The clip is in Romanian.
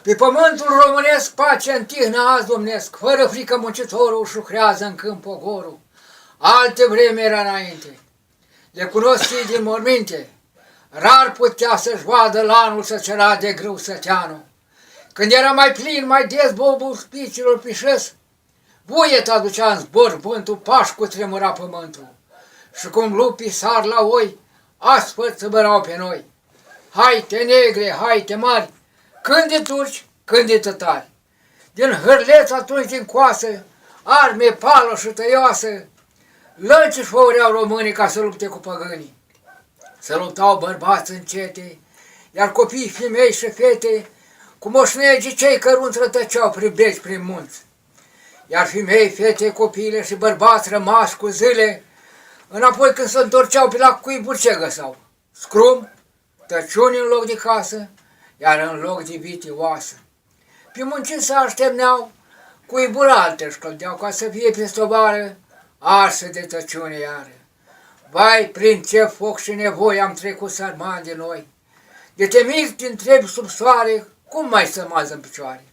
Pe pământul românesc pace în tihnă azi domnesc, fără frică muncitorul își lucrează în câmp pogorul. Alte vreme era înainte, le cunosc cei din morminte, rar putea să-și vadă lanul să cera de grâu săteanul. Când era mai plin, mai des bobul spicilor pișăs, buiet aducea în zbor vântul, pași cu tremura pământul. Și cum lupii sar la oi, astfel țăbărau pe noi. Haite negre, haite mari, când de turci, când de tătari. Din hârleț atunci din coasă, arme pală și tăioasă, lănci își făureau românii ca să lupte cu păgânii. Să luptau bărbați încete, iar copii, femei și fete, cu moșnegii cei cărunți rătăceau prin beci, prin munți. Iar femei, fete, copiile și bărbați rămași cu zile, înapoi când se întorceau pe la cuiburi ce găsau? Scrum, tăciuni în loc de casă, iar în loc de vite oasă. Pe munciți se aștemneau, cuiburi alte își căldeau ca să fie pe stobară, arsă de tăciune iară. Vai, prin ce foc și nevoi am trecut sărmani de noi, de te miri te întrebi sub soare, cum mai să mază în picioare?